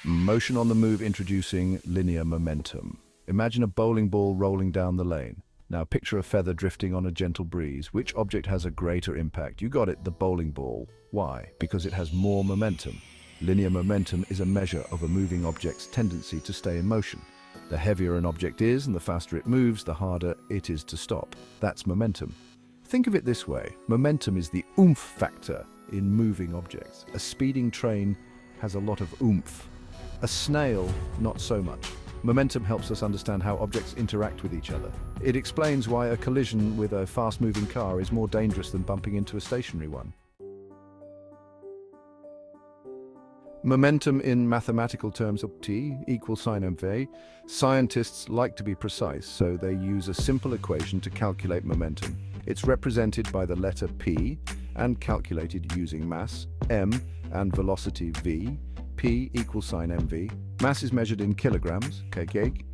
Motion on the move introducing linear momentum. Imagine a bowling ball rolling down the lane. Now picture a feather drifting on a gentle breeze. Which object has a greater impact? You got it, the bowling ball. Why? Because it has more momentum. Linear momentum is a measure of a moving object's tendency to stay in motion. The heavier an object is and the faster it moves, the harder it is to stop. That's momentum. Think of it this way. Momentum is the oomph factor in moving objects. A speeding train has a lot of oomph. A snail, not so much. Momentum helps us understand how objects interact with each other. It explains why a collision with a fast-moving car is more dangerous than bumping into a stationary one. Momentum in mathematical terms of T equals sine mv. Scientists like to be precise, so they use a simple equation to calculate momentum. It's represented by the letter P and calculated using mass, m, and velocity v. P equals sine mv. Mass is measured in kilograms, kg,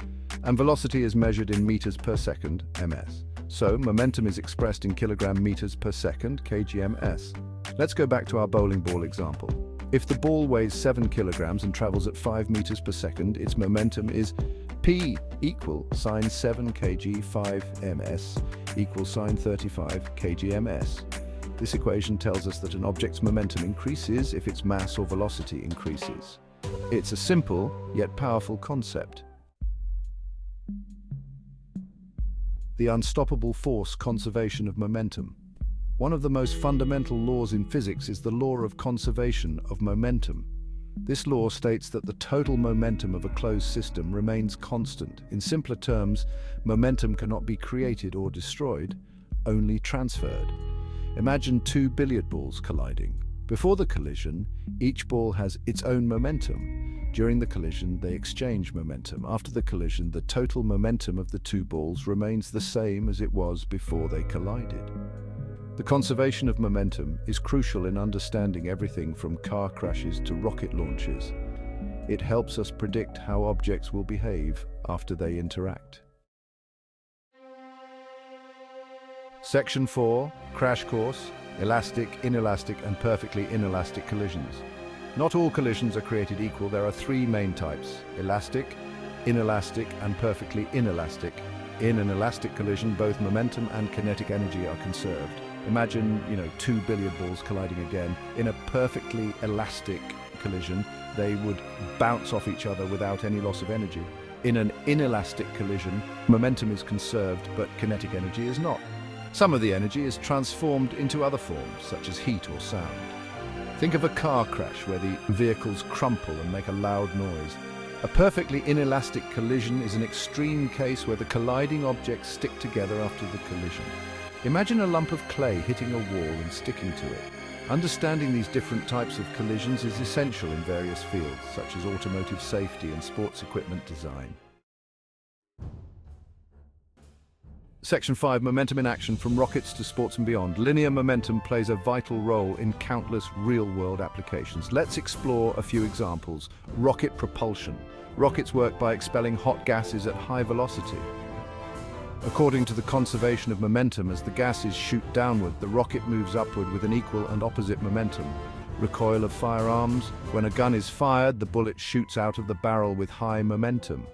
and velocity is measured in meters per second, ms. So momentum is expressed in kilogram meters per second, kgms. Let's go back to our bowling ball example. If the ball weighs 7 kilograms and travels at 5 meters per second, its momentum is P equal sine 7 kg 5 ms equals sine 35 kgms. This equation tells us that an object's momentum increases if its mass or velocity increases. It's a simple yet powerful concept. The unstoppable force conservation of momentum. One of the most fundamental laws in physics is the law of conservation of momentum. This law states that the total momentum of a closed system remains constant. In simpler terms, momentum cannot be created or destroyed, only transferred. Imagine two billiard balls colliding. Before the collision, each ball has its own momentum. During the collision, they exchange momentum. After the collision, the total momentum of the two balls remains the same as it was before they collided. The conservation of momentum is crucial in understanding everything from car crashes to rocket launches. It helps us predict how objects will behave after they interact. Section 4, Crash Course, Elastic, Inelastic and Perfectly Inelastic Collisions. Not all collisions are created equal. There are three main types: elastic, inelastic and perfectly inelastic. In an elastic collision, both momentum and kinetic energy are conserved. Imagine, two billiard balls colliding again. In a perfectly elastic collision, they would bounce off each other without any loss of energy. In an inelastic collision, momentum is conserved, but kinetic energy is not. Some of the energy is transformed into other forms, such as heat or sound. Think of a car crash where the vehicles crumple and make a loud noise. A perfectly inelastic collision is an extreme case where the colliding objects stick together after the collision. Imagine a lump of clay hitting a wall and sticking to it. Understanding these different types of collisions is essential in various fields, such as automotive safety and sports equipment design. Section 5, Momentum in Action, from rockets to sports and beyond. Linear momentum plays a vital role in countless real-world applications. Let's explore a few examples. Rocket propulsion. Rockets work by expelling hot gases at high velocity. According to the conservation of momentum, as the gases shoot downward, the rocket moves upward with an equal and opposite momentum. Recoil of firearms. When a gun is fired, the bullet shoots out of the barrel with high momentum.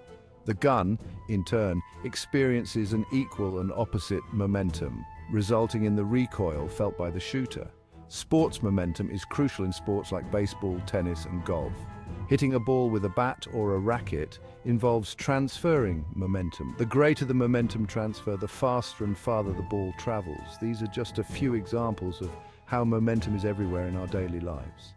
The gun, in turn, experiences an equal and opposite momentum, resulting in the recoil felt by the shooter. Sports momentum is crucial in sports like baseball, tennis, and golf. Hitting a ball with a bat or a racket involves transferring momentum. The greater the momentum transfer, the faster and farther the ball travels. These are just a few examples of how momentum is everywhere in our daily lives.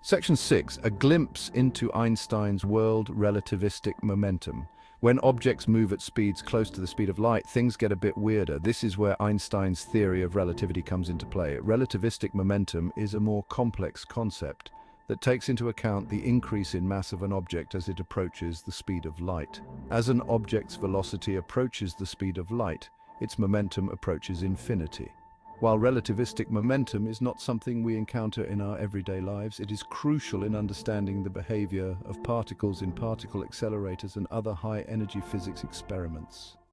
Section 6, a glimpse into Einstein's world: relativistic momentum. When objects move at speeds close to the speed of light, things get a bit weirder. This is where Einstein's theory of relativity comes into play. Relativistic momentum is a more complex concept that takes into account the increase in mass of an object as it approaches the speed of light. As an object's velocity approaches the speed of light, its momentum approaches infinity. While relativistic momentum is not something we encounter in our everyday lives, it is crucial in understanding the behavior of particles in particle accelerators and other high-energy physics experiments.